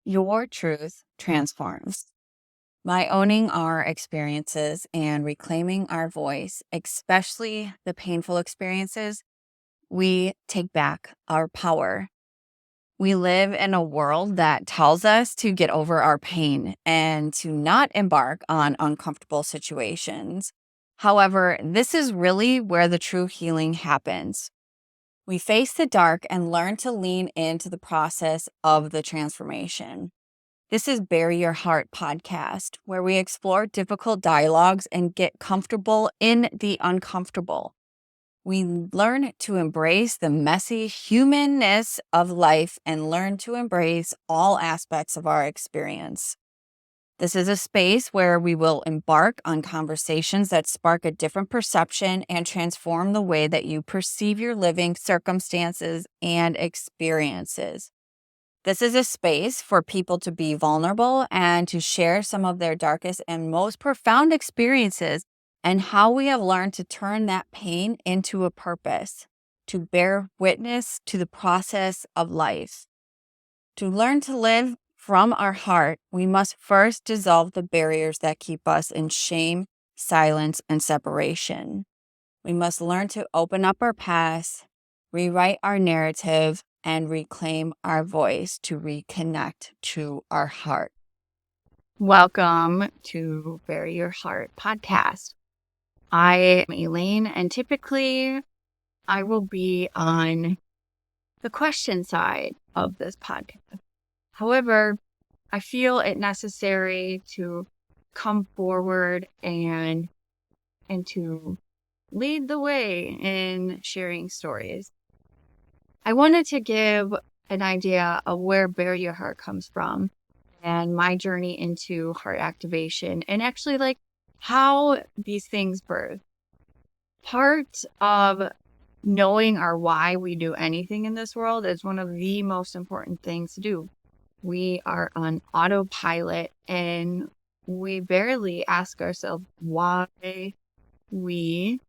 Your truth transforms. By owning our experiences and reclaiming our voice, especially the painful experiences, we take back our power. We live in a world that tells us to get over our pain and to not embark on uncomfortable situations. However, this is really where the true healing happens. We face the dark and learn to lean into the process of the transformation. This is Bury Your Heart podcast, where we explore difficult dialogues and get comfortable in the uncomfortable. We learn to embrace the messy humanness of life and learn to embrace all aspects of our experience. This is a space where we will embark on conversations that spark a different perception and transform the way that you perceive your living circumstances and experiences. This is a space for people to be vulnerable and to share some of their darkest and most profound experiences and how we have learned to turn that pain into a purpose, to bear witness to the process of life. To learn to live from our heart, we must first dissolve the barriers that keep us in shame, silence, and separation. We must learn to open up our past, rewrite our narrative, and reclaim our voice to reconnect to our heart. Welcome to Bury Your Heart podcast. I am Elaine, and typically I will be on the question side of this podcast. However, I feel it necessary to come forward and to lead the way in sharing stories. I wanted to give an idea of where Bury Your Heart comes from and my journey into heart activation and actually like how these things birth. Part of knowing our why we do anything in this world is one of the most important things to do. We are on autopilot and we barely ask ourselves why we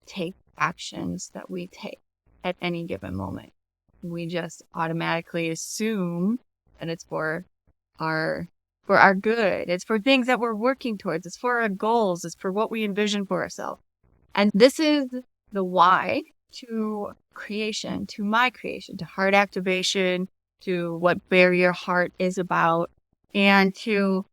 take actions that we take at any given moment. We just automatically assume that it's for our good. It's for things that we're working towards. It's for our goals. It's for what we envision for ourselves. And this is the why to creation, to my creation, to heart activation, to what Bury Your Heart is about, and to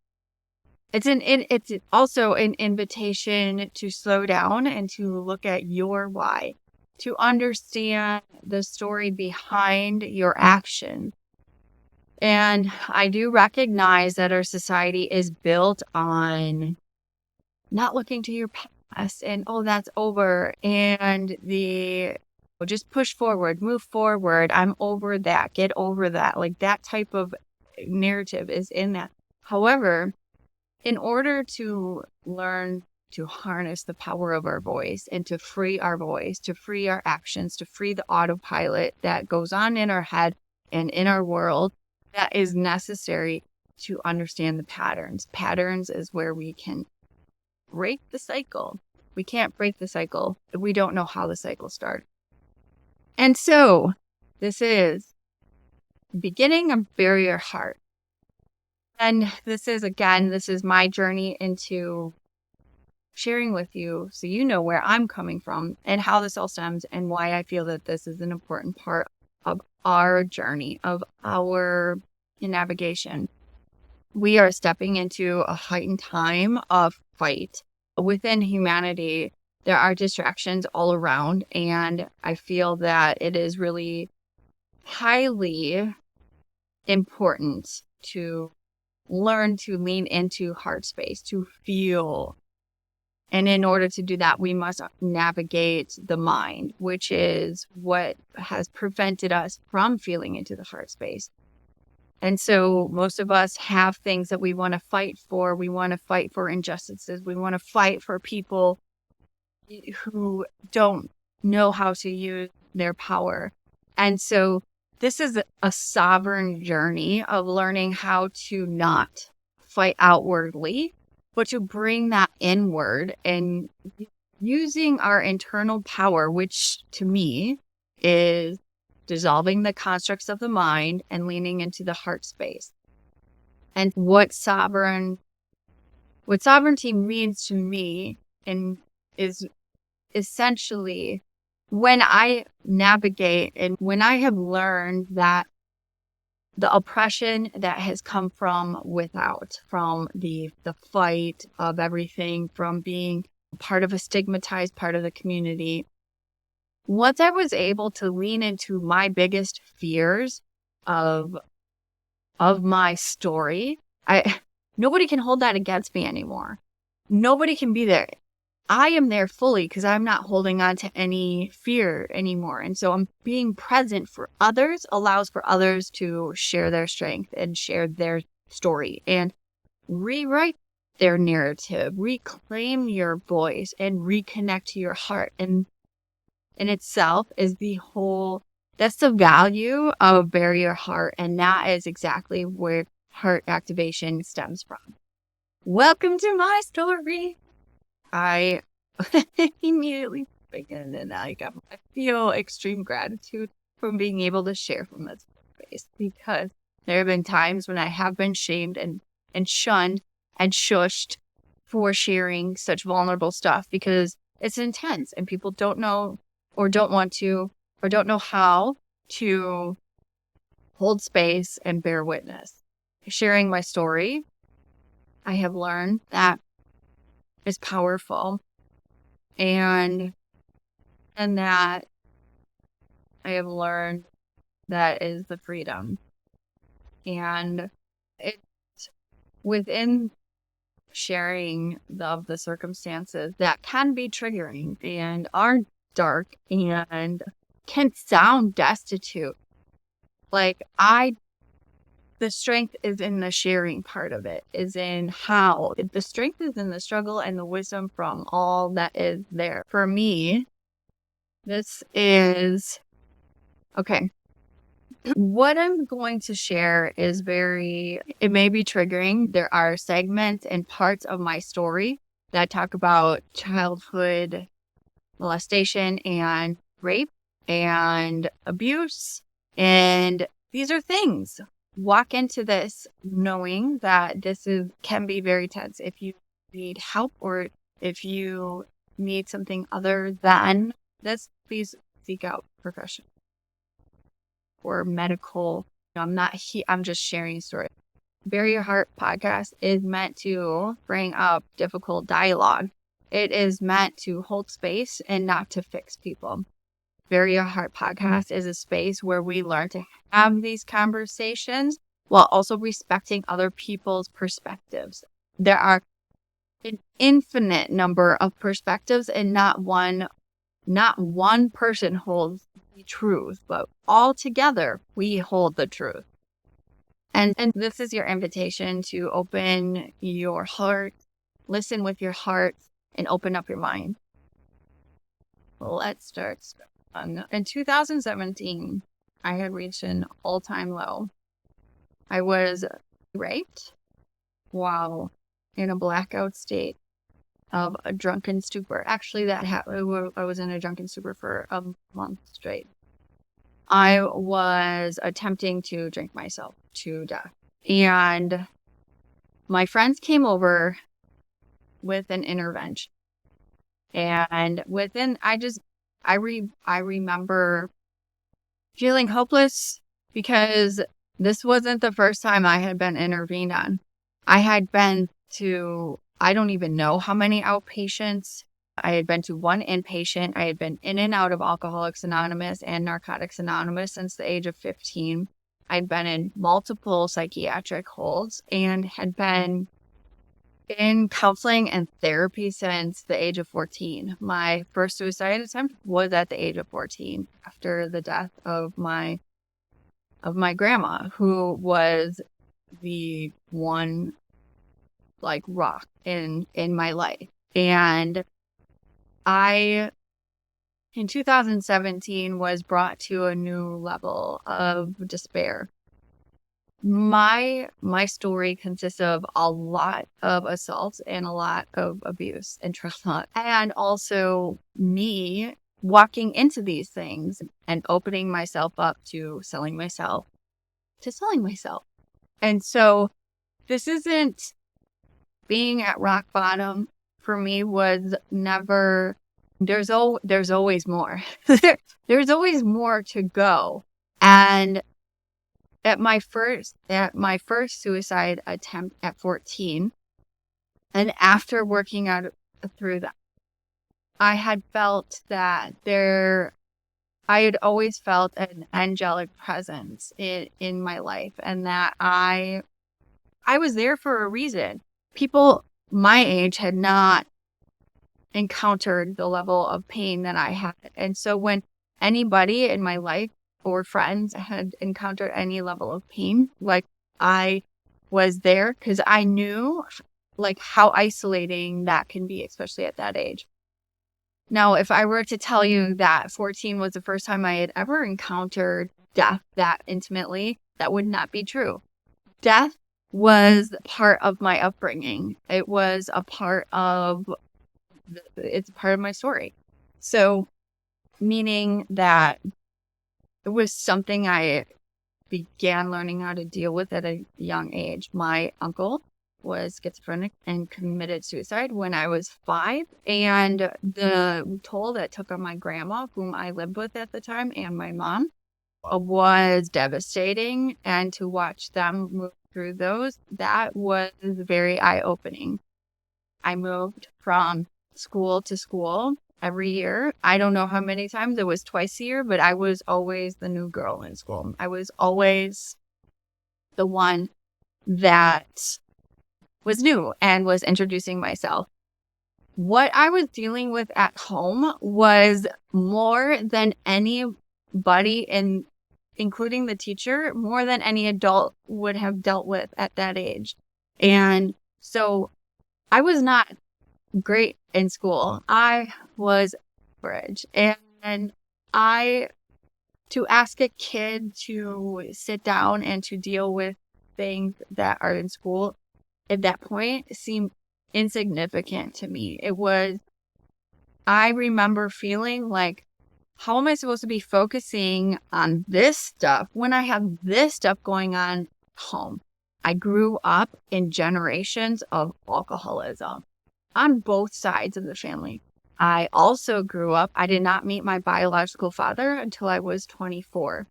it's also an invitation to slow down and to look at your why, to understand the story behind your action. And I do recognize that our society is built on not looking to your past and, oh, that's over. And just push forward, move forward. I'm over that. Get over that. Like that type of narrative is in that. However, in order to learn to harness the power of our voice and to free our voice, to free our actions, to free the autopilot that goes on in our head and in our world, that is necessary to understand the patterns. Patterns is where we can break the cycle. We can't break the cycle if we don't know how the cycle started. And so this is the beginning of Bury Your Heart. And this is my journey into sharing with you so you know where I'm coming from and how this all stems and why I feel that this is an important part of our journey, of our navigation. We are stepping into a heightened time of fight. Within humanity, there are distractions all around, and I feel that it is really highly important to learn to lean into heart space, to feel. And in order to do that, we must navigate the mind, which is what has prevented us from feeling into the heart space. And so most of us have things that we want to fight for. We want to fight for injustices. We want to fight for people who don't know how to use their power. And so this is a sovereign journey of learning how to not fight outwardly, but to bring that inward and using our internal power, which to me is dissolving the constructs of the mind and leaning into the heart space. And what sovereignty means to me and is essentially when I navigate and when I have learned that the oppression that has come from without, from the fight of everything, from being part of a stigmatized part of the community. Once I was able to lean into my biggest fears of my story, nobody can hold that against me anymore. Nobody can be there. I am there fully because I'm not holding on to any fear anymore. And so I'm being present for others allows for others to share their strength and share their story and rewrite their narrative, reclaim your voice and reconnect to your heart. And in itself is that's the value of Bury Your Heart. And that is exactly where heart activation stems from. Welcome to my story. I immediately begin and I feel extreme gratitude from being able to share from this space because there have been times when I have been shamed and shunned and shushed for sharing such vulnerable stuff because it's intense and people don't know or don't want to or don't know how to hold space and bear witness. Sharing my story, I have learned that is powerful and that I have learned that is the freedom. And it's within sharing of the circumstances that can be triggering and are dark and can sound destitute. Like the strength is in the sharing part of it, is in how. The strength is in the struggle and the wisdom from all that is there. For me, this is, okay, what I'm going to share is it may be triggering. There are segments and parts of my story that talk about childhood molestation and rape and abuse. And these are things. Walk into this knowing that can be very tense. If you need help or if you need something other than this, please seek out professional or medical. I'm just sharing a story. Bury Your Heart podcast is meant to bring up difficult dialogue. It is meant to hold space and not to fix people. Bury Your Heart podcast is a space where we learn to have these conversations while also respecting other people's perspectives. There are an infinite number of perspectives and not one person holds the truth, but all together we hold the truth. And this is your invitation to open your heart, listen with your heart, and open up your mind. Let's start. In 2017, I had reached an all-time low. I was raped while in a blackout state of a drunken stupor. Actually, I was in a drunken stupor for a month straight. I was attempting to drink myself to death. And my friends came over with an intervention. And I remember feeling hopeless because this wasn't the first time I had been intervened on. I had been to, I don't even know how many outpatients. I had been to one inpatient. I had been in and out of Alcoholics Anonymous and Narcotics Anonymous since the age of 15. I'd been in multiple psychiatric holds and had been in counseling and therapy since the age of 14. My first suicide attempt was at the age of 14 after the death of my grandma, who was the one like rock in my life. And I, in 2017, was brought to a new level of despair. My story consists of a lot of assaults and a lot of abuse and trauma, and also me walking into these things and opening myself up to selling myself. And so this isn't being at rock bottom for me was never, there's always more. There's always more to go. And at my first suicide attempt at 14, and after working out through that, I had felt that I had always felt an angelic presence in my life, and that I was there for a reason. People my age had not encountered the level of pain that I had. And so when anybody in my life or friends had encountered any level of pain, like, I was there because I knew like how isolating that can be, especially at that age. Now, if I were to tell you that 14 was the first time I had ever encountered death that intimately, that would not be true. Death was part of my upbringing. It was a part of it's part of my story. So, meaning that it was something I began learning how to deal with at a young age. My uncle was schizophrenic and committed suicide when I was 5. And the toll that took on my grandma, whom I lived with at the time, and my mom was devastating. And to watch them move through those, that was very eye-opening. I moved from school to school every year. I don't know how many times. It was twice a year, but I was always the new girl in school. I was always the one that was new and was introducing myself. What I was dealing with at home was more than anybody, including the teacher, more than any adult would have dealt with at that age. And so I was not great in school. I was average. And to ask a kid to sit down and to deal with things that are in school at that point seemed insignificant to me. I remember feeling like, how am I supposed to be focusing on this stuff when I have this stuff going on at home? I grew up in generations of alcoholism on both sides of the family. I also grew up, I did not meet my biological father until I was 24.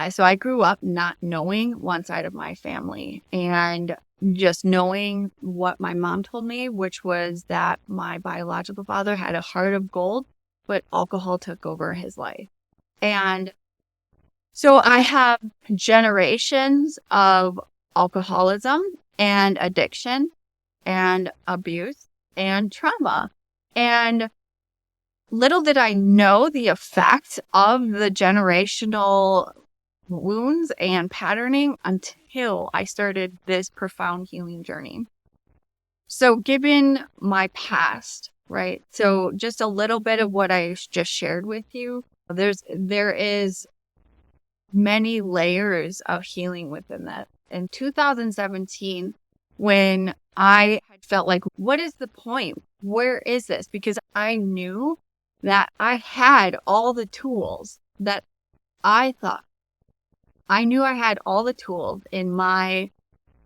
So I grew up not knowing one side of my family and just knowing what my mom told me, which was that my biological father had a heart of gold, but alcohol took over his life. And so I have generations of alcoholism and addiction and abuse and trauma. And little did I know the effects of the generational wounds and patterning until I started this profound healing journey. So given my past, right? So just a little bit of what I just shared with you, there is many layers of healing within that. In 2017, when I had felt like, what is the point? Where is this? Because I knew that I had all the tools that I knew I had all the tools in my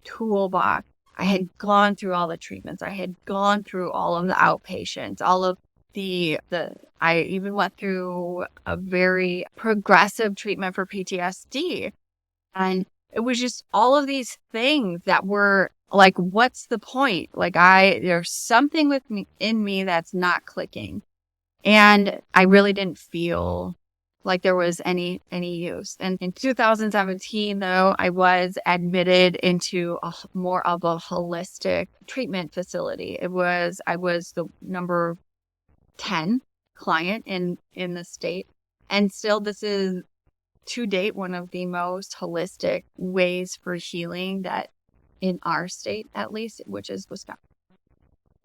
toolbox. I had gone through all the treatments. I had gone through all of the outpatients, all of I even went through a very progressive treatment for PTSD. And it was just all of these things that were like, what's the point? Like, there's something in me that's not clicking. And I really didn't feel like there was any use. And in 2017, though, I was admitted into more of a holistic treatment facility. I was the number 10 client in the state. And still, this is to date one of the most holistic ways for healing that in our state, at least, which is Wisconsin.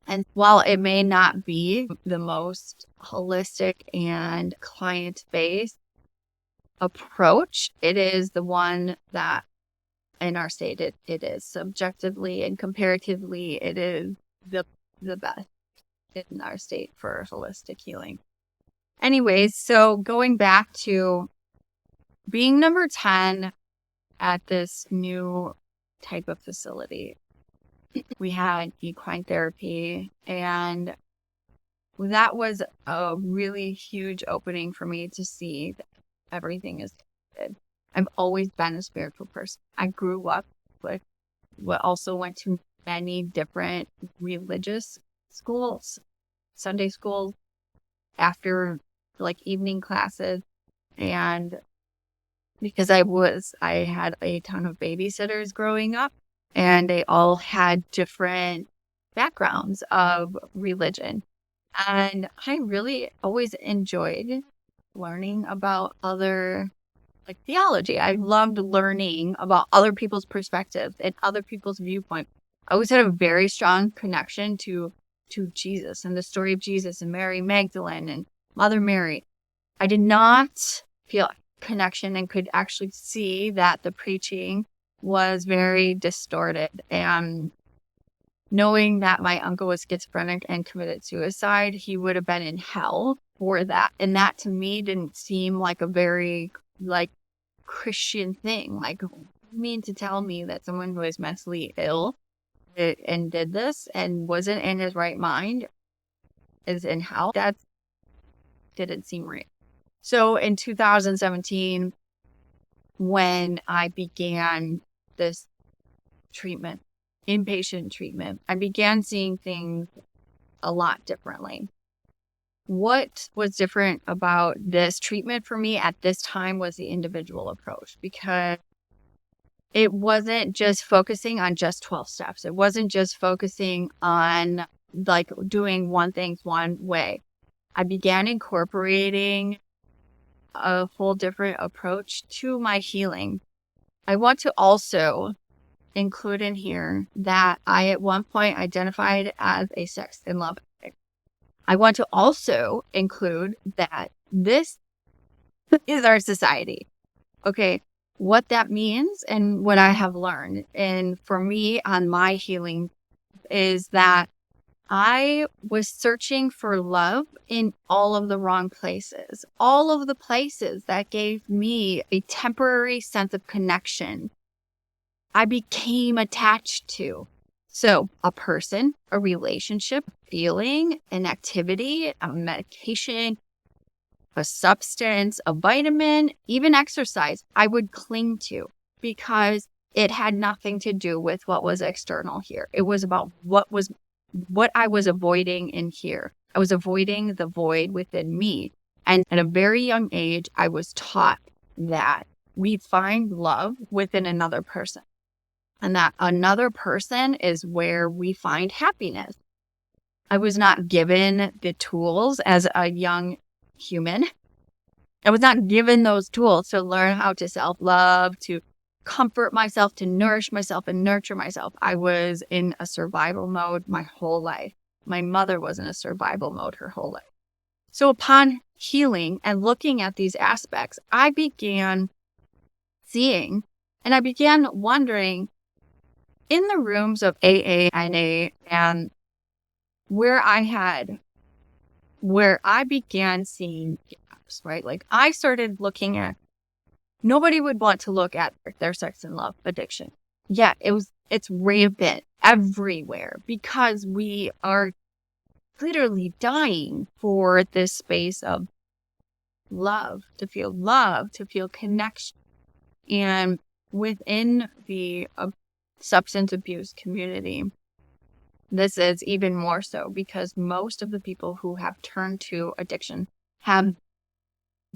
And while it may not be the most holistic and client-based approach, it is the one that in our state it is subjectively and comparatively, it is the best in our state for holistic healing. Anyways, so going back to being number 10 at this new type of facility. We had equine therapy, and that was a really huge opening for me to see that everything is connected. I've always been a spiritual person. I grew up with, also went to many different religious schools, Sunday schools, after like evening classes. And because I had a ton of babysitters growing up, and they all had different backgrounds of religion. And I really always enjoyed learning about other, like, theology. I loved learning about other people's perspectives and other people's viewpoint. I always had a very strong connection to Jesus and the story of Jesus and Mary Magdalene and Mother Mary. I did not feel connection and could actually see that the preaching was very distorted. And knowing that my uncle was schizophrenic and committed suicide, he would have been in hell for that. And that to me didn't seem like a very like Christian thing. Like, you mean to tell me that someone who is mentally ill and did this and wasn't in his right mind is in hell? That didn't seem right. So in 2017, when I began this treatment, inpatient treatment, I began seeing things a lot differently. What was different about this treatment for me at this time was the individual approach, because it wasn't just focusing on just 12 steps. It wasn't just focusing on like doing one thing one way. I began incorporating a whole different approach to my healing. I want to also include in here that I at one point identified as a sex and love addict. I want to also include that this is our society. Okay, what that means and what I have learned. And for me on my healing is that I was searching for love in all of the wrong places, all of the places that gave me a temporary sense of connection. I became attached to. So a person, a relationship, feeling, an activity, a medication, a substance, a vitamin, even exercise, I would cling to because it had nothing to do with what was external here. It was about what I was avoiding in here. I was avoiding the void within me. And at a very young age, I was taught that we find love within another person, and that another person is where we find happiness. I was not given the tools as a young human. I was not given those tools to learn how to self-love, to comfort myself, to nourish myself and nurture myself. I was in a survival mode my whole life. My mother was in a survival mode her whole life. So upon healing and looking at these aspects, I began seeing and I began wondering in the rooms of AA, NA, and where I began seeing gaps, right? Like I started looking at, nobody would want to look at their sex and love addiction. Yeah, it's rampant everywhere because we are literally dying for this space of love, to feel connection. And within the substance abuse community, this is even more so because most of the people who have turned to addiction have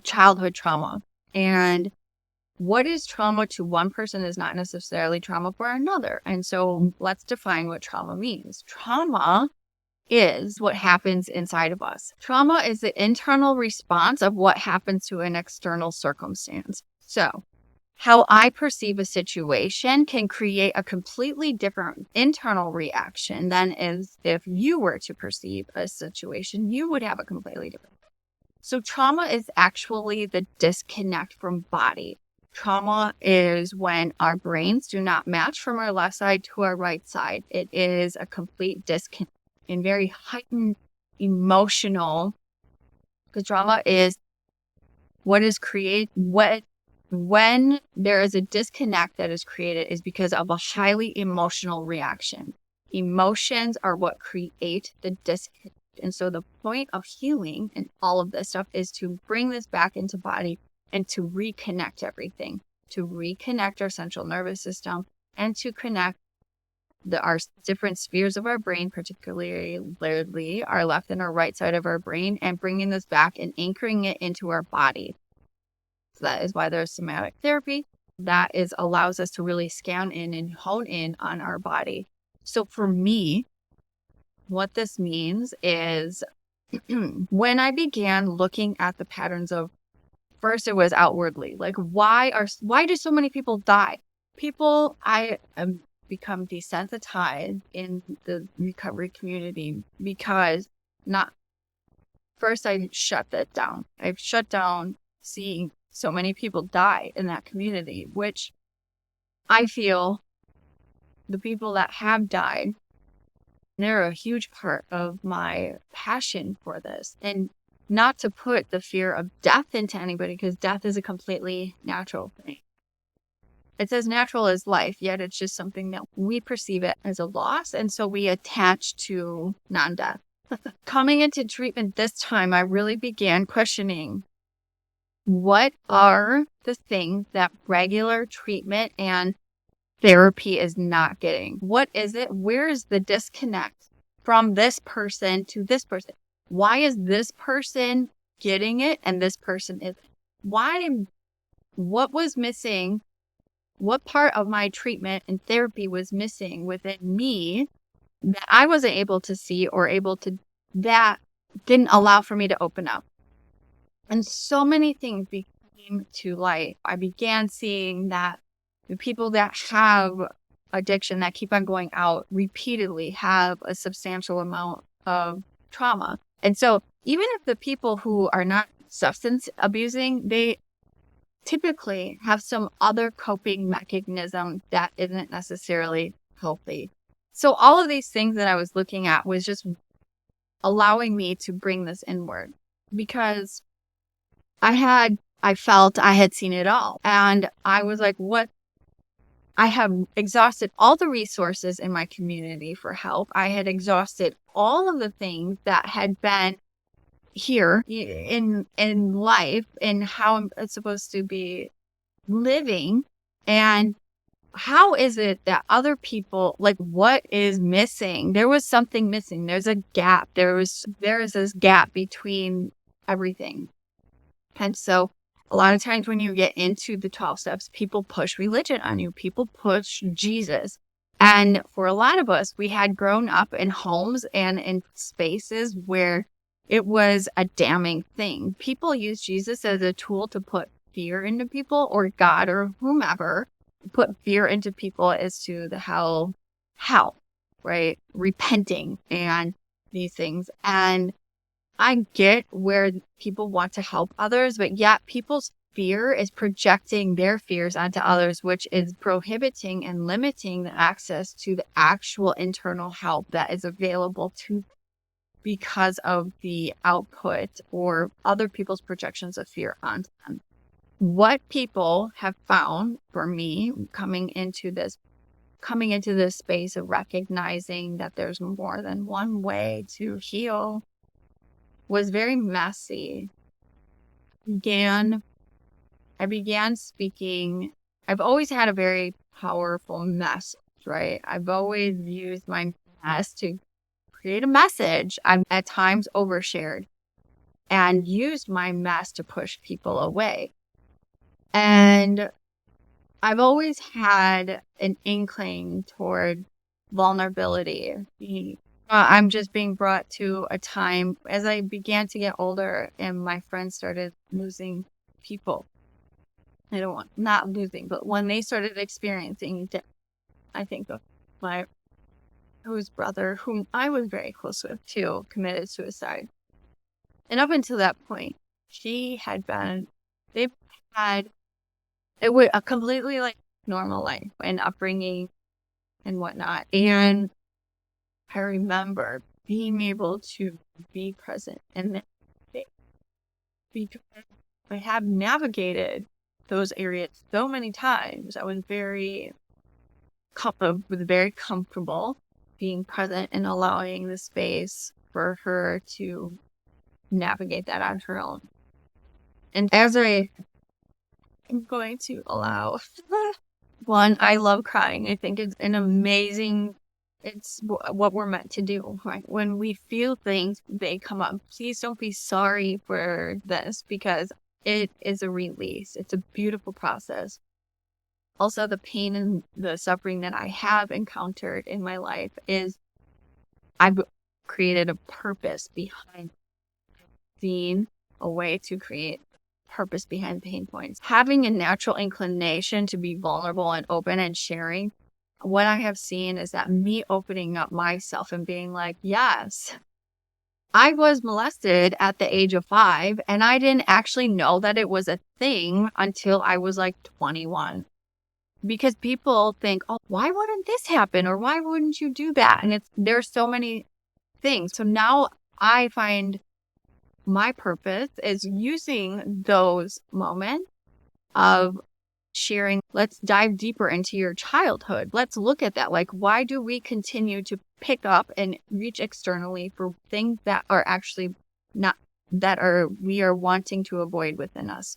childhood trauma. And what is trauma to one person is not necessarily trauma for another. And so let's define what trauma means. Trauma is what happens inside of us. Trauma is the internal response of what happens to an external circumstance. So how I perceive a situation can create a completely different internal reaction than if you were to perceive a situation, you would have a completely different. So trauma is actually the disconnect from body. Trauma is when our brains do not match from our left side to our right side. It is a complete disconnect and very heightened emotional, because trauma is what when there is a disconnect that is created is because of a highly emotional reaction. Emotions are what create the disconnect. And so the point of healing and all of this stuff is to bring this back into body and to reconnect everything, to reconnect our central nervous system and to connect our different spheres of our brain, particularly our left and our right side of our brain, and bringing this back and anchoring it into our body. So that is why there's somatic therapy. That allows us to really scan in and hone in on our body. So for me, what this means is when I began looking at the patterns of, first it was outwardly, like why do so many people die? I am become desensitized in the recovery community because first I shut that down. I've shut down seeing so many people die in that community, which I feel the people that have died, they're a huge part of my passion for this. And not to put the fear of death into anybody, because death is a completely natural thing. It's as natural as life, yet it's just something that we perceive it as a loss. And so we attach to non-death. Coming into treatment this time, I really began questioning what are the things that regular treatment and therapy is not getting? What is it? Where is the disconnect from this person to this person? Why is this person getting it and this person isn't? What was missing? What part of my treatment and therapy was missing within me that I wasn't able to see or that didn't allow for me to open up? And so many things became to light. I began seeing that the people that have addiction that keep on going out repeatedly have a substantial amount of trauma. And so even if the people who are not substance abusing, they typically have some other coping mechanism that isn't necessarily healthy. So all of these things that I was looking at was just allowing me to bring this inward, because I felt I had seen it all. And I was like, what? I have exhausted all the resources in my community for help. I had exhausted all of the things that had been here in life and how I'm supposed to be living. And how is it that other people, like, what is missing? There was something missing. There's a gap. There is this gap between everything. And so a lot of times when you get into the 12 steps, people push religion on you. People push Jesus. And for a lot of us, we had grown up in homes and in spaces where it was a damning thing. People use Jesus as a tool to put fear into people, or God or whomever, put fear into people as to the hell, right? Repenting and these things. And I get where people want to help others, but yet people's fear is projecting their fears onto others, which is prohibiting and limiting the access to the actual internal help that is available to them because of the output or other people's projections of fear onto them. What people have found for me coming into this space of recognizing that there's more than one way to heal was very messy. I began speaking. I've always had a very powerful message, right? I've always used my mess to create a message. I've at times overshared and used my mess to push people away. And I've always had an inkling toward vulnerability. I'm just being brought to a time as I began to get older and my friends started losing people. Not losing, but when they started experiencing death, I think of my whose brother, whom I was very close with too, committed suicide. And up until that point, they've had it was a completely like normal life and upbringing and whatnot. And I remember being able to be present and because I have navigated those areas so many times. I was very comfortable being present and allowing the space for her to navigate that on her own. And as I am going to allow one, I love crying. I think it's it's what we're meant to do, right? When we feel things, they come up. Please don't be sorry for this, because it is a release. It's a beautiful process. Also, the pain and the suffering that I have encountered in my life is I've created a purpose behind seeing a way to create purpose behind pain points. Having a natural inclination to be vulnerable and open and sharing, what I have seen is that me opening up myself and being like, yes, I was molested at the age of 5, and I didn't actually know that it was a thing until I was like 21. Because people think, oh, why wouldn't this happen? Or why wouldn't you do that? And there's so many things. So now I find my purpose is using those moments of sharing. Let's dive deeper into your childhood. Let's look at that. Like, why do we continue to pick up and reach externally for things that are actually not, we are wanting to avoid within us?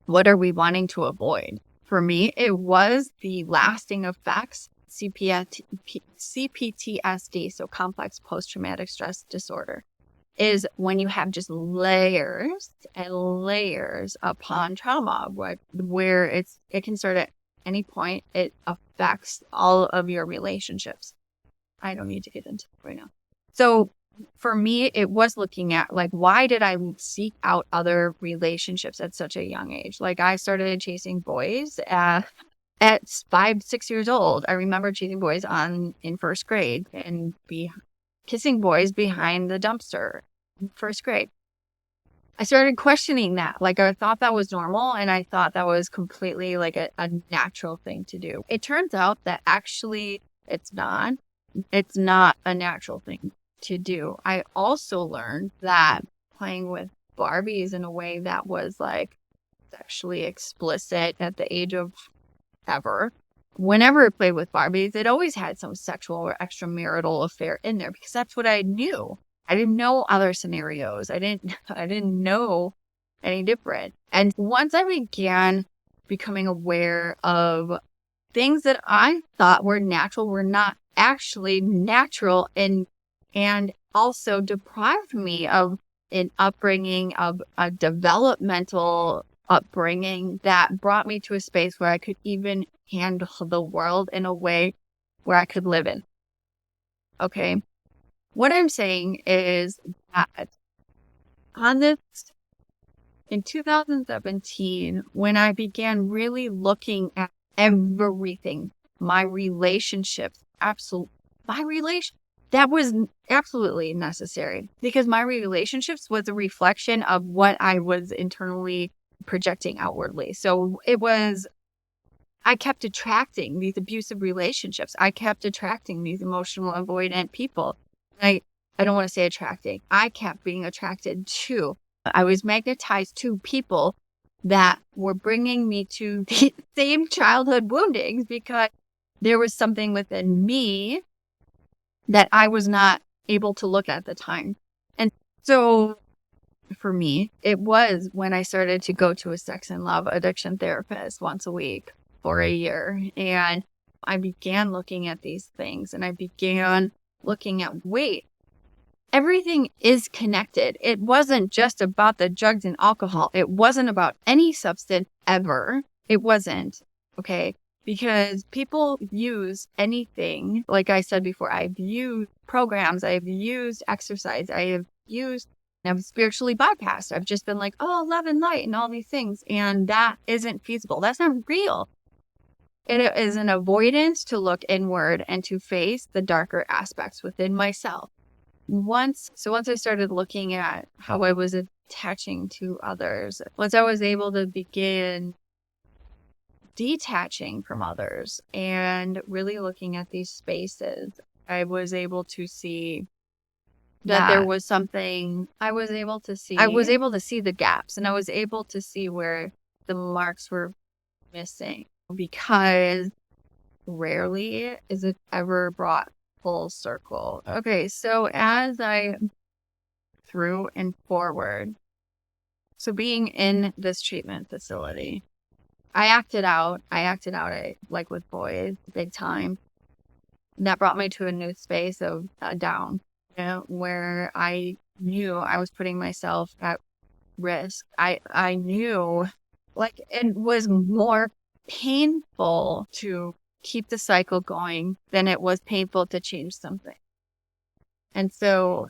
What are we wanting to avoid? For me, it was the lasting effects, CPTSD, so complex post-traumatic stress disorder, is when you have just layers and layers upon trauma, where it can start at any point. It affects all of your relationships. I don't need to get into it right now. So for me, it was looking at, like, why did I seek out other relationships at such a young age? Like, I started chasing boys at 5, 6 years old. I remember chasing boys in first grade and kissing boys behind the dumpster in first grade. I started questioning that. Like, I thought that was normal, and I thought that was completely like a natural thing to do. It turns out that actually it's not. It's not a natural thing to do. I also learned that playing with Barbies in a way that was like sexually explicit at the age of ever. Whenever I played with Barbies, it always had some sexual or extramarital affair in there, because that's what I knew. I didn't know other scenarios. I didn't know any different. And once I began becoming aware of things that I thought were natural were not actually natural, and also deprived me of an upbringing, of a developmental upbringing that brought me to a space where I could even handle the world in a way where I could live in. Okay. What I'm saying is that in 2017, when I began really looking at everything, my relationships, that was absolutely necessary, because my relationships was a reflection of what I was internally projecting outwardly. So I kept attracting these abusive relationships. I kept attracting these emotional avoidant people. I don't want to say attracting. I kept being attracted to. I was magnetized to people that were bringing me to the same childhood woundings, because there was something within me that I was not able to look at the time. And so for me, it was when I started to go to a sex and love addiction therapist once a week for a year. And I began looking at these things, and I began looking at, wait, everything is connected. It wasn't just about the drugs and alcohol. It wasn't about any substance ever. It wasn't. Okay. Because people use anything. Like I said before, I've used programs, I've used exercise, I'm spiritually bypassed. I've just been like, oh, love and light and all these things. And that isn't feasible. That's not real. It is an avoidance to look inward and to face the darker aspects within myself. Once I started looking at how I was attaching to others, once I was able to begin detaching from others and really looking at these spaces, I was able to see that there was something. I was able to see the gaps, and I was able to see where the marks were missing, because rarely is it ever brought full circle. Okay, so as I through and forward, so being in this treatment facility, I acted out. Like with boys, big time. And that brought me to a new space of down, where I knew I was putting myself at risk. I knew, like, it was more painful to keep the cycle going than it was painful to change something. And so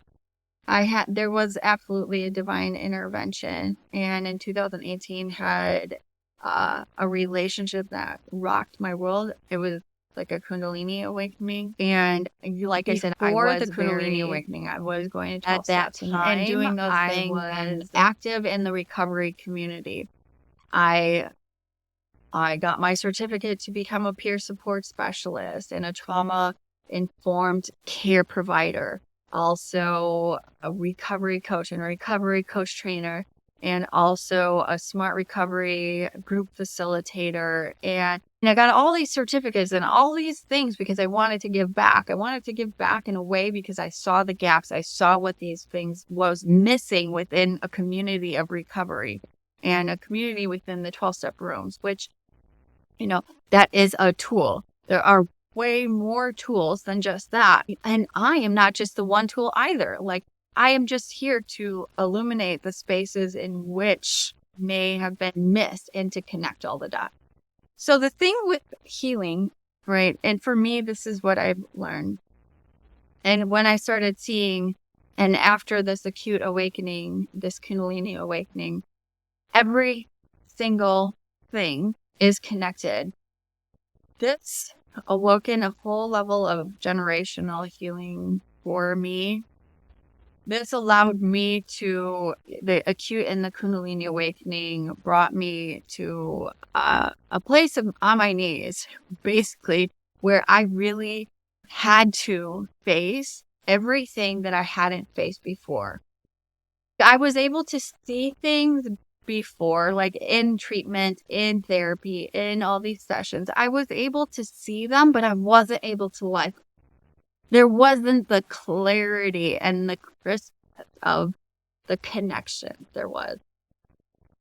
there was absolutely a divine intervention. And in 2018 had a relationship that rocked my world. It was like a Kundalini awakening. And like I said, before the Kundalini awakening, I was going to 12 At that steps time, and doing those things, was active in the recovery community. I got my certificate to become a peer support specialist and a trauma-informed care provider, also a recovery coach and a recovery coach trainer, and also a smart recovery group facilitator. And I got all these certificates and all these things because I wanted to give back. I wanted to give back in a way because I saw the gaps. I saw what these things was missing within a community of recovery and a community within the 12-step rooms, which, that is a tool. There are way more tools than just that. And I am not just the one tool either. Like, I am just here to illuminate the spaces in which may have been missed and to connect all the dots. So the thing with healing, right? And for me, this is what I've learned. And when I started seeing, and after this acute awakening, this Kundalini awakening, every single thing is connected. This awoken a whole level of generational healing for me. This allowed me to, the acute and the Kundalini awakening brought me to a place of on my knees, basically, where I really had to face everything that I hadn't faced before. I was able to see things before, like in treatment, in therapy, in all these sessions. I was able to see them, but I wasn't able to there wasn't the clarity and the crispness of the connection there was.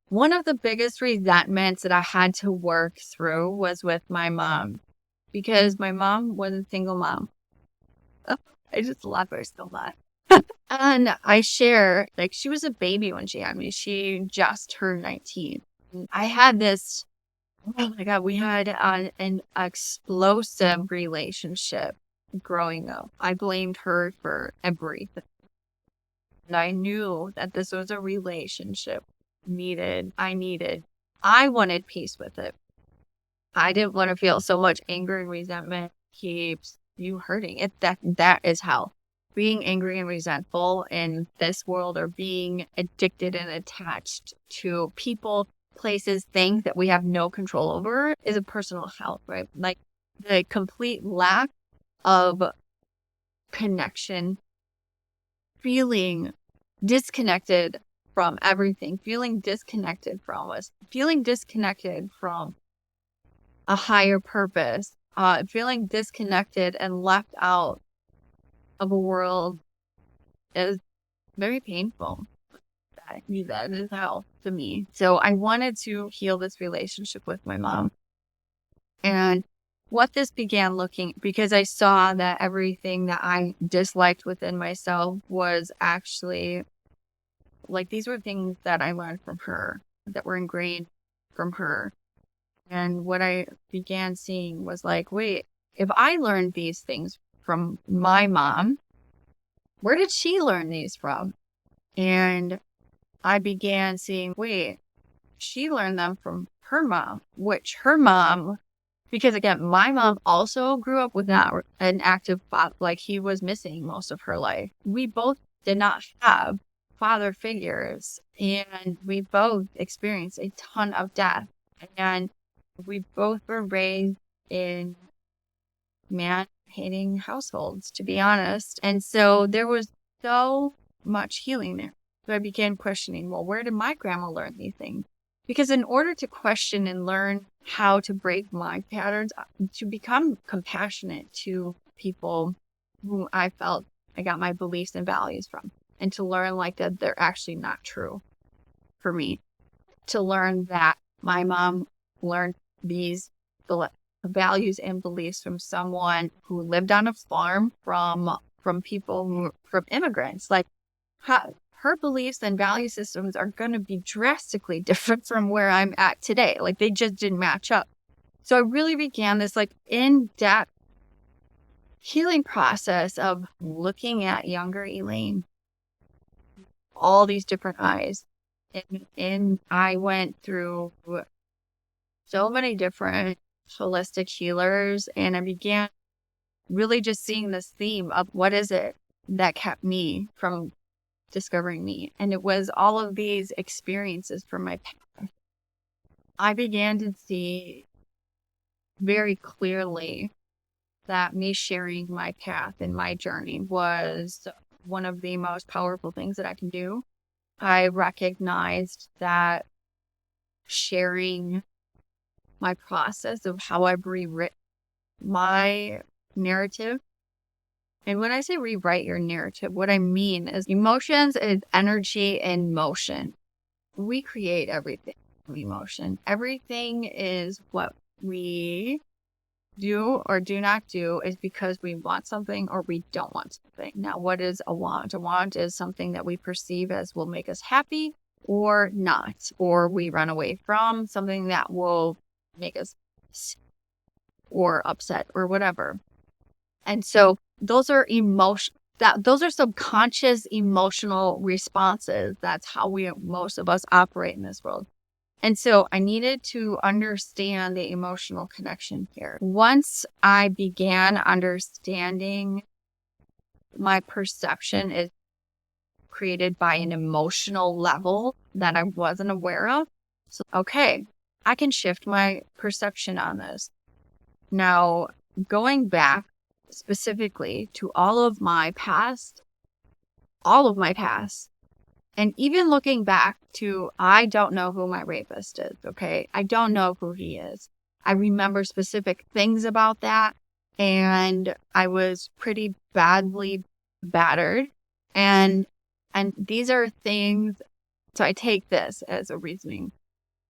One of the biggest resentments that I had to work through was with my mom, because my mom was a single mom. Oh, I just love her so much. And I share, like, she was a baby when she had me. She just turned 19. I had this, oh my God, we had an explosive relationship growing up. I blamed her for everything. And I knew that this was a relationship I wanted peace with it. I didn't want to feel so much anger and resentment keeps you hurting. That is hell. Being angry and resentful in this world, or being addicted and attached to people, places, things that we have no control over, is a personal hell, right? Like, the complete lack of connection, feeling disconnected from everything, feeling disconnected from us, feeling disconnected from a higher purpose, feeling disconnected and left out of a world is very painful. That is hell to me. So I wanted to heal this relationship with my mom. And what this began looking, because I saw that everything that I disliked within myself was actually, like, these were things that I learned from her, that were ingrained from her. And what I began seeing was like, wait, if I learned these things from my mom, where did she learn these from? And I began seeing, wait, she learned them from her mom, which her mom, because again, my mom also grew up without an active father, like, he was missing most of her life. We both did not have father figures, and we both experienced a ton of death. And we both were raised in man-hating households, to be honest. And so there was so much healing there. So I began questioning, well, where did my grandma learn these things? Because in order to question and learn how to break my patterns, to become compassionate to people who I felt I got my beliefs and values from, and to learn like that they're actually not true for me, to learn that my mom learned these values and beliefs from someone who lived on a farm, from people who, from immigrants. Like, her beliefs and value systems are going to be drastically different from where I'm at today. Like, they just didn't match up. So I really began this like in-depth healing process of looking at younger Elaine, all these different eyes. And I went through so many different holistic healers, and I began really just seeing this theme of what is it that kept me from discovering me. And it was all of these experiences from my past. I began to see very clearly that me sharing my path and my journey was one of the most powerful things that I can do. I recognized that sharing my process of how I've rewritten my narrative. And when I say rewrite your narrative, what I mean is emotions is energy in motion. We create everything from emotion. Everything is what we do or do not do is because we want something or we don't want something. Now, what is a want? A want is something that we perceive as will make us happy or not, or we run away from something that will make us sick or upset or whatever. And so those are those are subconscious emotional responses. That's how most of us operate in this world. And so I needed to understand the emotional connection here. Once I began understanding my perception is created by an emotional level that I wasn't aware of. So, okay, I can shift my perception on this. Now, going back specifically to all of my past, and even looking back to, I don't know who my rapist is, okay? I don't know who he is. I remember specific things about that, and I was pretty badly battered. And these are things, so I take this as a reasoning.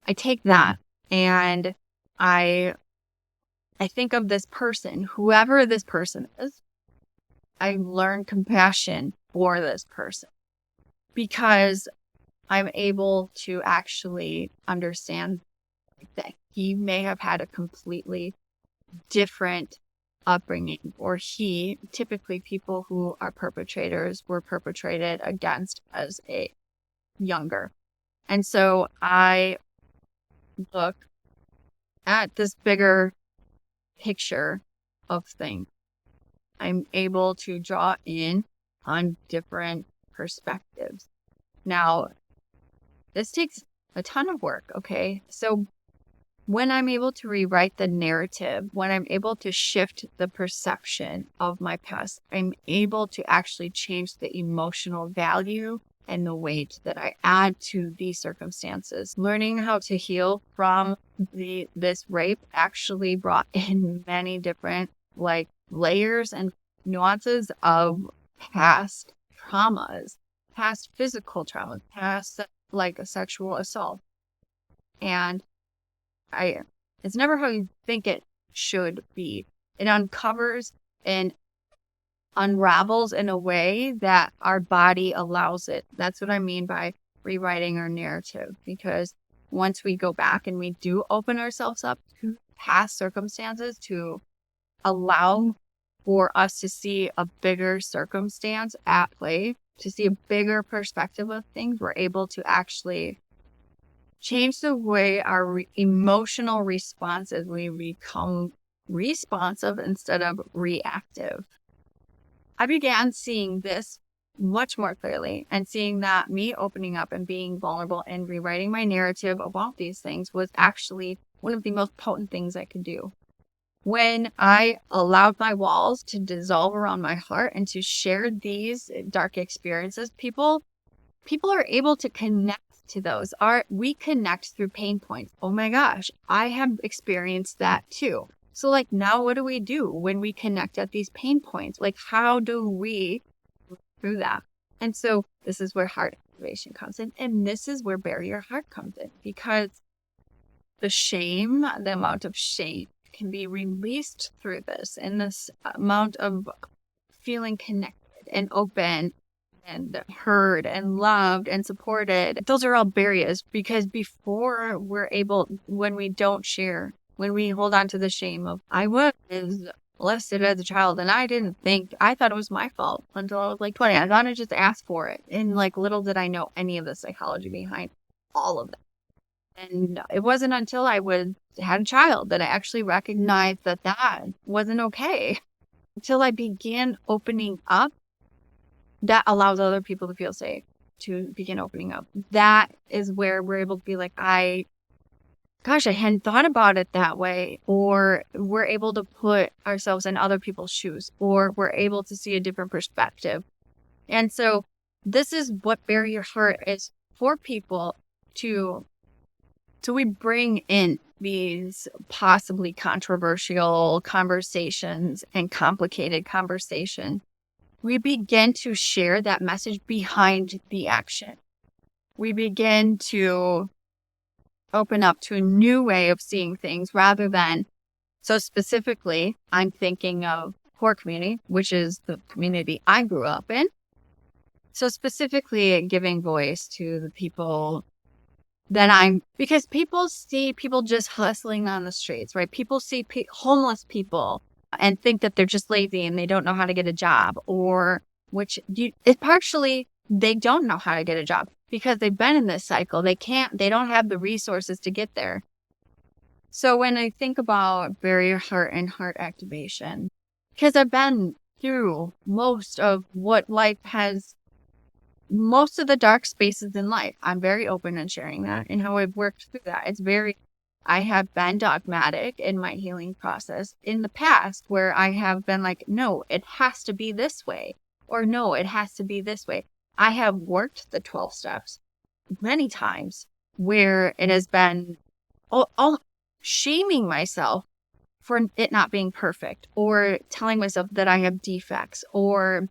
I take that and I think of this person, whoever this person is. I learn compassion for this person because I'm able to actually understand that he may have had a completely different upbringing, or typically people who are perpetrators were perpetrated against as a younger. And so I look at this bigger picture of things. I'm able to draw in on different perspectives. Now, this takes a ton of work, okay? So when I'm able to rewrite the narrative, when I'm able to shift the perception of my past, I'm able to actually change the emotional value and the weight that I add to these circumstances. Learning how to heal from this rape actually brought in many different layers and nuances of past traumas, past physical traumas, past a sexual assault. And it's never how you think it should be. It uncovers and unravels in a way that our body allows it. That's what I mean by rewriting our narrative, because once we go back and we do open ourselves up to past circumstances, to allow for us to see a bigger circumstance at play, to see a bigger perspective of things, we're able to actually change the way our emotional responses, we become responsive instead of reactive. I began seeing this much more clearly, and seeing that me opening up and being vulnerable and rewriting my narrative about these things was actually one of the most potent things I could do. When I allowed my walls to dissolve around my heart and to share these dark experiences, people are able to connect to those. We connect through pain points. Oh my gosh, I have experienced that too. So like now what do we do when we connect at these pain points? Like how do we move through that? And so this is where heart activation comes in. And this is where bury your heart comes in, because the amount of shame can be released through this, and this amount of feeling connected and open and heard and loved and supported. Those are all barriers, because before when we don't share, when we hold on to the shame of, I was molested as a child and I thought it was my fault until I was like 20. I thought I just asked for it. And like little did I know any of the psychology behind all of that. And it wasn't until had a child that I actually recognized that wasn't okay. Until I began opening up, that allows other people to feel safe, to begin opening up. That is where we're able to be like, I hadn't thought about it that way. Or we're able to put ourselves in other people's shoes, or we're able to see a different perspective. And so this is what Bury Your Heart is for people so we bring in these possibly controversial conversations and complicated conversation. We begin to share that message behind the action. We begin to open up to a new way of seeing things rather than, so specifically, I'm thinking of core community, which is the community I grew up in. So specifically giving voice to the people because people see people just hustling on the streets, right? People see homeless people and think that they're just lazy and they don't know how to get a job, it's partially they don't know how to get a job because they've been in this cycle. They don't have the resources to get there. So when I think about Bury Your Heart and heart activation, because I've been through most of the dark spaces in life. I'm very open in sharing that and how I've worked through that. I have been dogmatic in my healing process in the past, where I have been like, no, it has to be this way, or no, it has to be this way. I have worked the 12 steps many times where it has been all shaming myself for it not being perfect, or telling myself that I have defects, or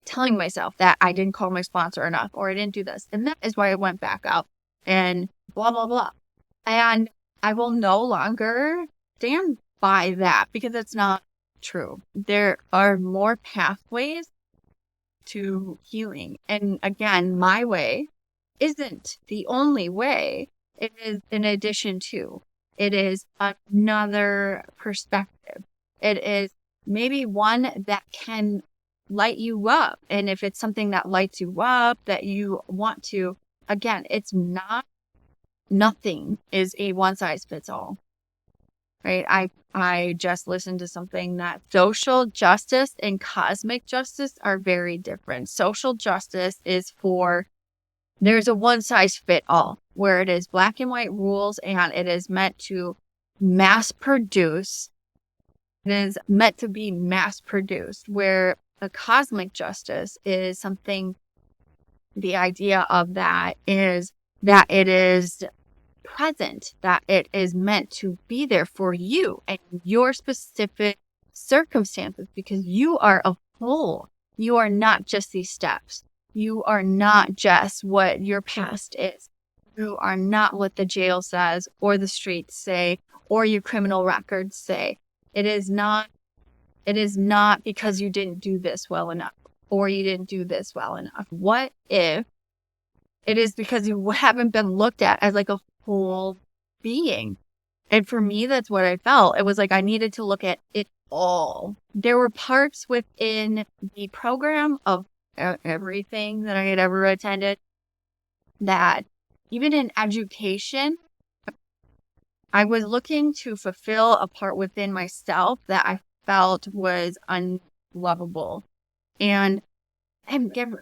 telling myself that I didn't call my sponsor enough, or I didn't do this. And that is why I went back out and blah, blah, blah. And I will no longer stand by that, because it's not true. There are more pathways to healing. And again, my way isn't the only way. It is in addition to. It is another perspective. It is maybe one that can light you up. And if it's something that lights you up, that you want to, again, nothing is a one size fits all, right? I just listened to something that social justice and cosmic justice are very different. Social justice is there's a one size fit all, where it is black and white rules, and it is meant to mass produce. It is meant to be mass produced, where a cosmic justice is something, the idea of that is that it is present, that it is meant to be there for you and your specific circumstances, because you are a whole. You are not just these steps. You are not just what your past is. You are not what the jail says, or the streets say, or your criminal records say. It is not because you didn't do this well enough, or you didn't do this well enough. What if it is because you haven't been looked at as like a whole being? And for me, that's what I felt. It was like I needed to look at it all. There were parts within the program of everything that I had ever attended that, even in education, I was looking to fulfill a part within myself that I felt was unlovable. And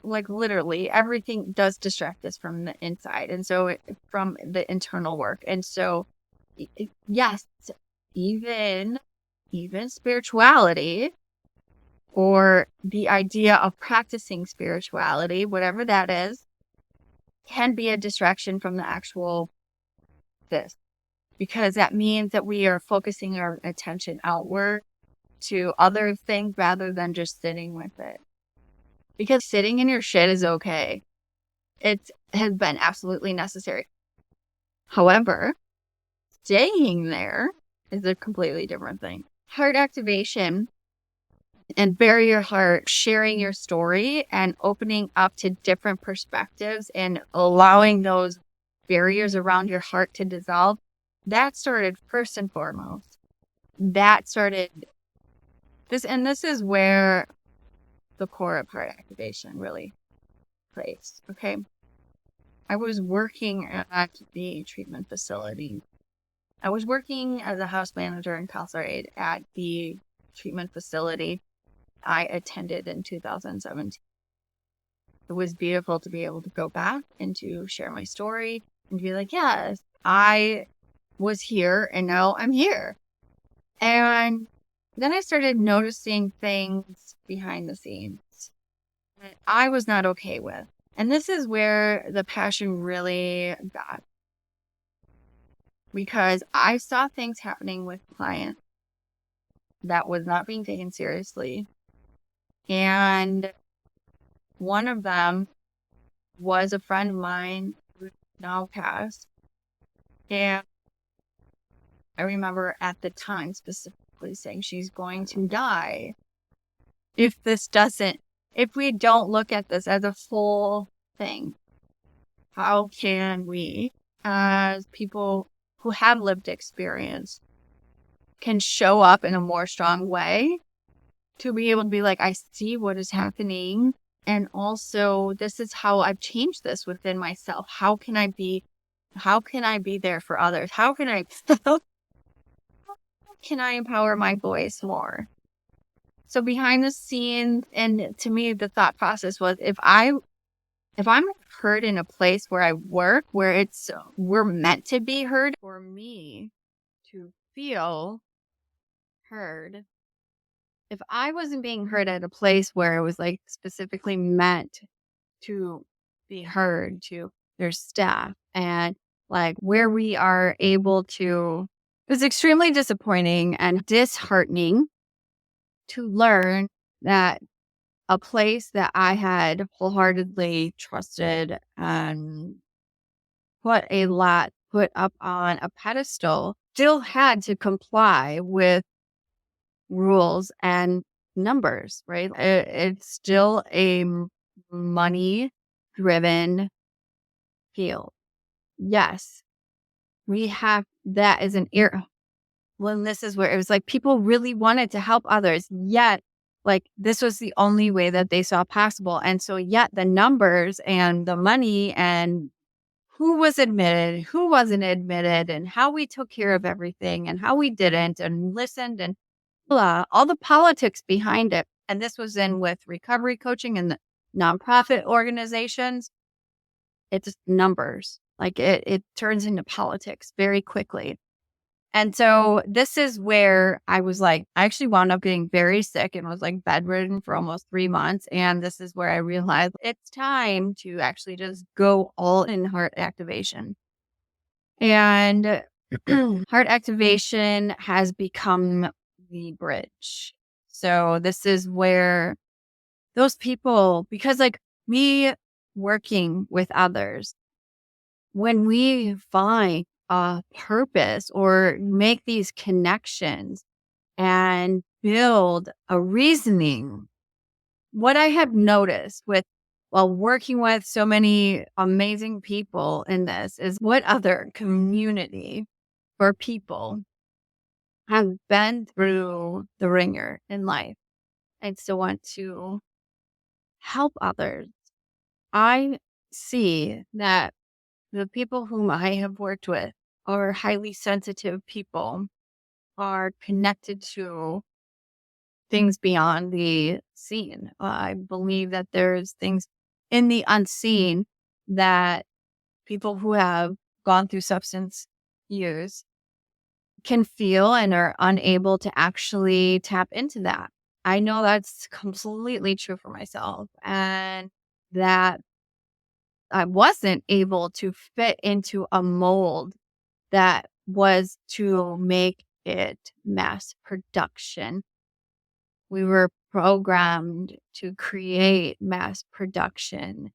like literally everything does distract us from the inside. And so from the internal work. And so, yes, even spirituality, or the idea of practicing spirituality, whatever that is, can be a distraction from the actual this, because that means that we are focusing our attention outward to other things rather than just sitting with it. Because sitting in your shit is okay. It has been absolutely necessary. However, staying there is a completely different thing. Heart activation and bury your heart, sharing your story and opening up to different perspectives and allowing those barriers around your heart to dissolve. That started first and foremost. That started this, and this is where the core of heart activation really plays. Okay. I was working at the treatment facility. I was working as a house manager and counselor aide at the treatment facility I attended in 2017. It was beautiful to be able to go back and to share my story and be like, yes, I was here and now I'm here. And then I started noticing things behind the scenes that I was not okay with. And this is where the passion really got, because I saw things happening with clients that was not being taken seriously. And one of them was a friend of mine who now passed. And I remember at the time specifically saying she's going to die if we don't look at this as a full thing. How can we, as people who have lived experience, can show up in a more strong way to be able to be like, I see what is happening. And also, this is how I've changed this within myself. How can I be there for others? How can I empower my voice more? So behind the scenes, and to me, the thought process was, if I'm heard in a place where I work, where we're meant to be heard, for me to feel heard. If I wasn't being heard at a place where it was like specifically meant to be heard to their staff, and like where we are able to, it was extremely disappointing and disheartening to learn that a place that I had wholeheartedly trusted and put up on a pedestal still had to comply with rules and numbers, right? It's still a money driven field. Yes, we have that as an era. Well, this is where it was like people really wanted to help others, yet like this was the only way that they saw possible. And so yet the numbers and the money and who was admitted, who wasn't admitted, and how we took care of everything and how we didn't and listened and blah, all the politics behind it. And this was in with recovery coaching and the nonprofit organizations. It's numbers. Like it turns into politics very quickly. And so this is where I was like, I actually wound up getting very sick and was like bedridden for almost 3 months. And this is where I realized it's time to actually just go all in heart activation. And heart activation has become the bridge. So this is where those people, because like me working with others, when we find a purpose or make these connections and build a reasoning, what I have noticed while working with so many amazing people in this is what other community or people have been through the ringer in life and still want to help others. I see that the people whom I have worked with are highly sensitive people, are connected to things beyond the seen. I believe that there's things in the unseen that people who have gone through substance use can feel and are unable to actually tap into that. I know that's completely true for myself. And that I wasn't able to fit into a mold that was to make it mass production. We were programmed to create mass production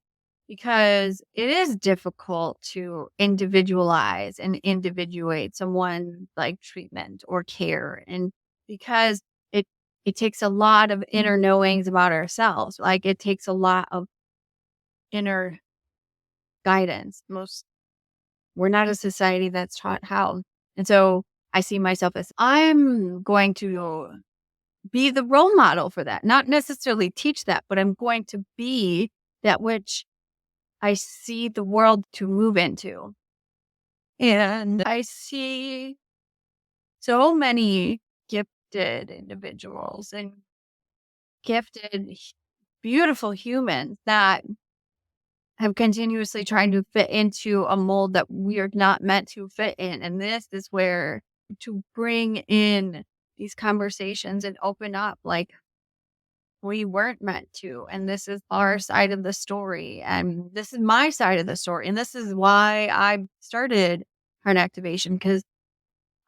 because it is difficult to individualize and individuate someone like treatment or care. And because it it takes a lot of inner knowings about ourselves. Like it takes a lot of inner guidance. We're not a society that's taught how. And so I see myself as I'm going to be the role model for that, not necessarily teach that, but I'm going to be that which I see the world to move into. And I see so many gifted individuals and beautiful humans that have continuously trying to fit into a mold that we are not meant to fit in. And this is where to bring in these conversations and open up like we weren't meant to. And this is our side of the story. And this is my side of the story. And this is why I started Heart Activation, because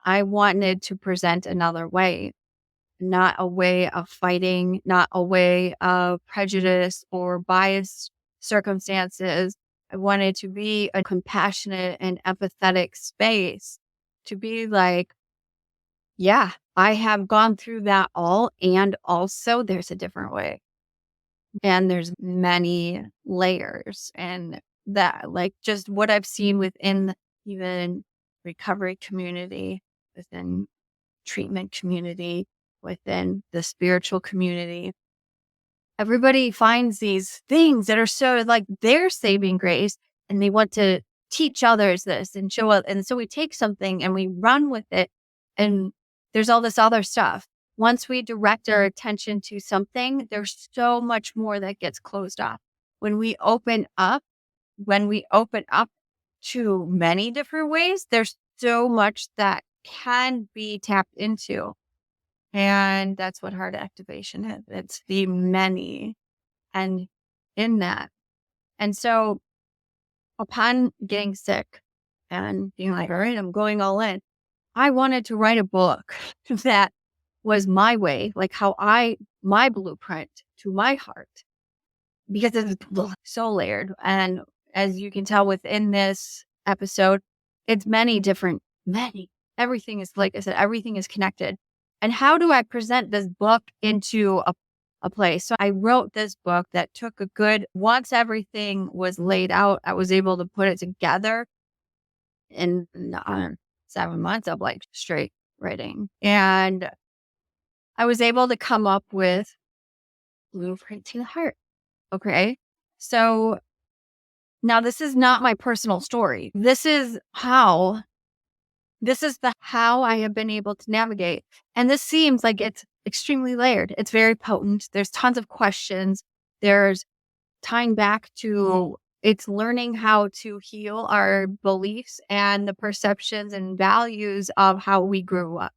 I wanted to present another way, not a way of fighting, not a way of prejudice or biased circumstances. I wanted to be a compassionate and empathetic space to be like, yeah, I have gone through that all. And also there's a different way. And there's many layers. And that, like, just what I've seen within even recovery community, within treatment community, within the spiritual community, everybody finds these things that are so like their saving grace, and they want to teach others this and show up. And so we take something and we run with it. And there's all this other stuff. Once we direct our attention to something, there's so much more that gets closed off. When we open up to many different ways, there's so much that can be tapped into. And that's what heart activation is. It's the many and in that. And so upon getting sick and being like, all right, I'm going all in, I wanted to write a book that was my way, like my blueprint to my heart, because it's so layered. And as you can tell within this episode, it's many. Everything is, like I said, everything is connected. And how do I present this book into a place? So I wrote this book that took once everything was laid out, I was able to put it together in 7 months of like straight writing. And I was able to come up with Blueprint to the Heart. Okay. So now this is not my personal story. This is how I have been able to navigate. And this seems like it's extremely layered. It's very potent. There's tons of questions. There's tying back to it's learning how to heal our beliefs and the perceptions and values of how we grew up.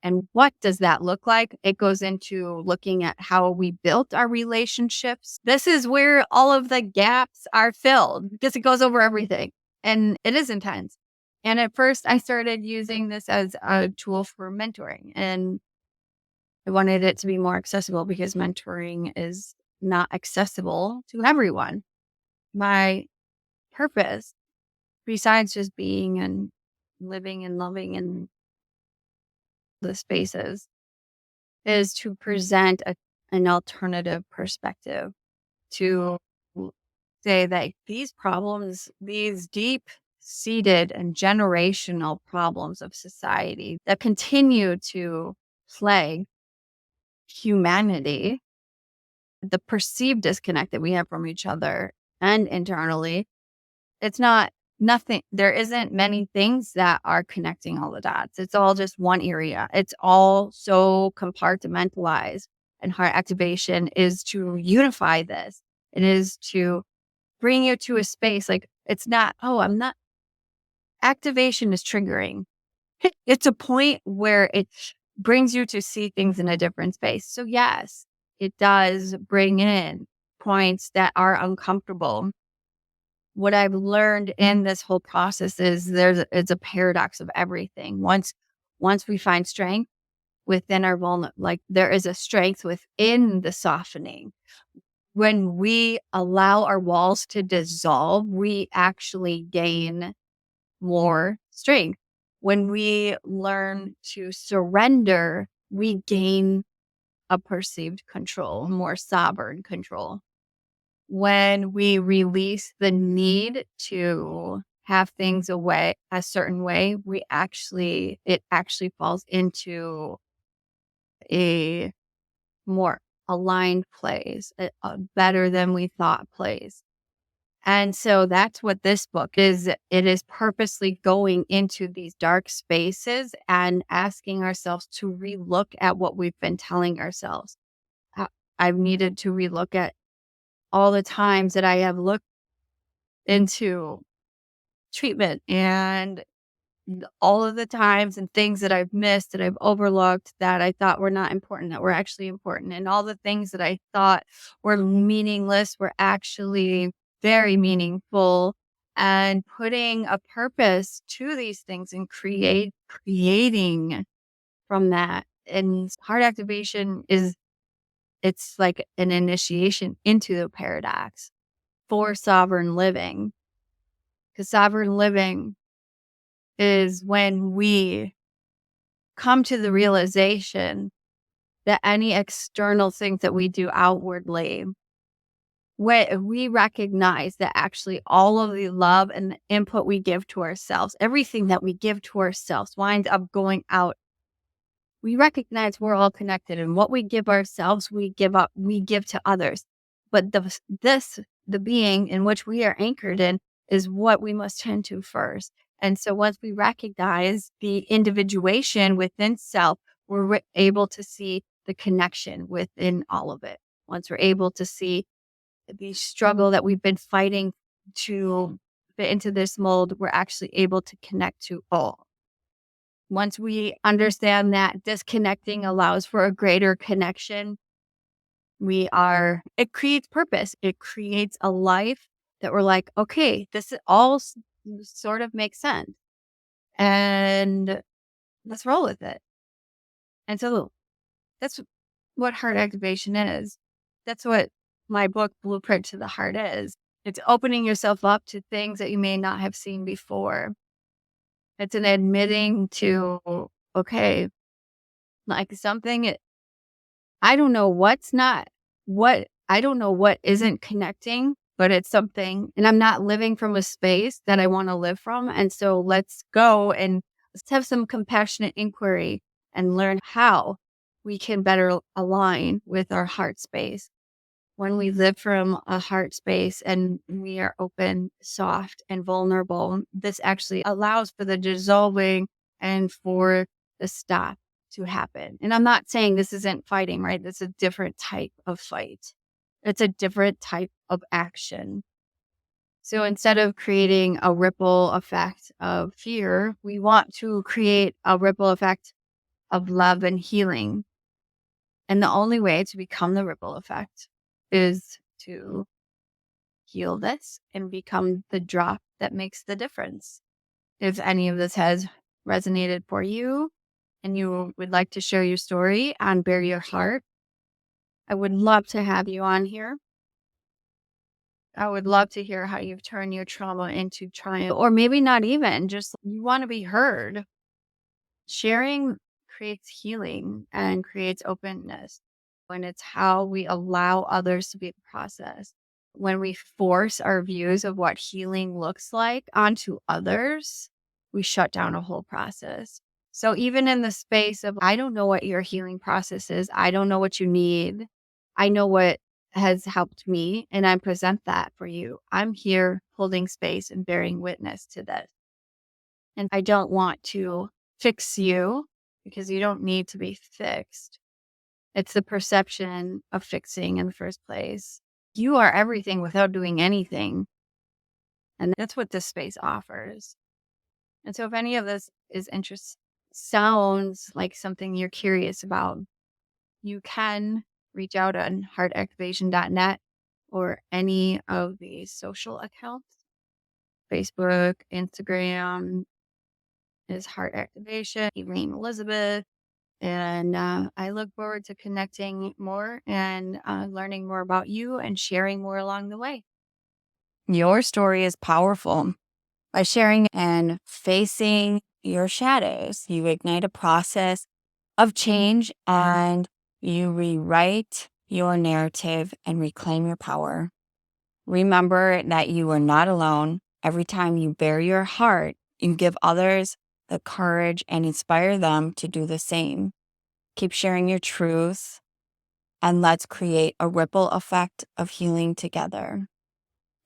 And what does that look like? It goes into looking at how we built our relationships. This is where all of the gaps are filled because it goes over everything. And it is intense. And at first, I started using this as a tool for mentoring. And I wanted it to be more accessible because mentoring is not accessible to everyone. My purpose, besides just being and living and loving in the spaces, is to present an alternative perspective to say that these problems, these deep seated and generational problems of society that continue to plague humanity, the perceived disconnect that we have from each other and internally, it's not nothing. There isn't many things that are connecting all the dots. It's all just one area. It's all so compartmentalized. And heart activation is to unify this. It is to bring you to a space like it's not, I'm not. Activation is triggering. It's a point where it brings you to see things in a different space. So yes, it does bring in points that are uncomfortable. what I've learned in this whole process is it's a paradox of everything. Once we find strength within our like there is a strength within the softening. When we allow our walls to dissolve, we actually gain more strength. When we learn to surrender, we gain a perceived control, more sovereign control. When we release the need to have things away a certain way, it actually falls into a more aligned place, a better than we thought place. And so that's what this book is. It is purposely going into these dark spaces and asking ourselves to relook at what we've been telling ourselves. I- I've needed to relook at all the times that I have looked into treatment and all of the times and things that I've missed, that I've overlooked, that I thought were not important, that were actually important. And all the things that I thought were meaningless were actually very meaningful. And putting a purpose to these things and creating from that. And heart activation it's like an initiation into the paradox for sovereign living. Because sovereign living is when we come to the realization that any external things that we do outwardly, when we recognize that actually all of the love and the input we give to ourselves, everything that we give to ourselves winds up going out. We recognize we're all connected, and what we give ourselves, we give to others. But the being in which we are anchored in is what we must tend to first. And so once we recognize the individuation within self, we're able to see the connection within all of it. Once we're able to see the struggle that we've been fighting to fit into this mold, we're actually able to connect to all. Once we understand that disconnecting allows for a greater connection, it creates purpose. It creates a life that we're like, okay, this is all sort of makes sense. And let's roll with it. And so that's what heart activation is. That's what my book, Blueprint to the Heart, is. It's opening yourself up to things that you may not have seen before. It's an admitting to, okay, like something, I don't know I don't know what isn't connecting, but it's something, and I'm not living from a space that I want to live from. And so let's go and let's have some compassionate inquiry and learn how we can better align with our heart space. When we live from a heart space and we are open, soft, and vulnerable, this actually allows for the dissolving and for the stop to happen. And I'm not saying this isn't fighting, right? It's a different type of fight. It's a different type of action. So instead of creating a ripple effect of fear, we want to create a ripple effect of love and healing. And the only way to become the ripple effect is to heal this and become the drop that makes the difference. If any of this has resonated for you and you would like to share your story and bare your heart, I would love to have you on here. I would love to hear how you've turned your trauma into triumph, or maybe not even, just you want to be heard. Sharing creates healing and creates openness. And it's how we allow others to be the process. When we force our views of what healing looks like onto others, we shut down a whole process. So even in the space of, I don't know what your healing process is. I don't know what you need. I know what has helped me, and I present that for you. I'm here holding space and bearing witness to this. And I don't want to fix you because you don't need to be fixed. It's the perception of fixing in the first place. You are everything without doing anything. And that's what this space offers. And so if any of this sounds like something you're curious about, you can reach out on heartactivation.net or any of the social accounts. Facebook, Instagram is Heart Activation, Elaine Elizabeth. And I look forward to connecting more and learning more about you and sharing more along the way. Your story is powerful. By sharing and facing your shadows, you ignite a process of change and you rewrite your narrative and reclaim your power. Remember that you are not alone. Every time you bare your heart, you give others the courage and inspire them to do the same. Keep sharing your truth and let's create a ripple effect of healing together.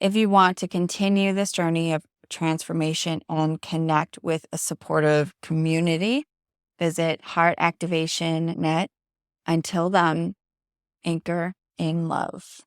If you want to continue this journey of transformation and connect with a supportive community, visit Heart Activation Net. Until then, anchor in love.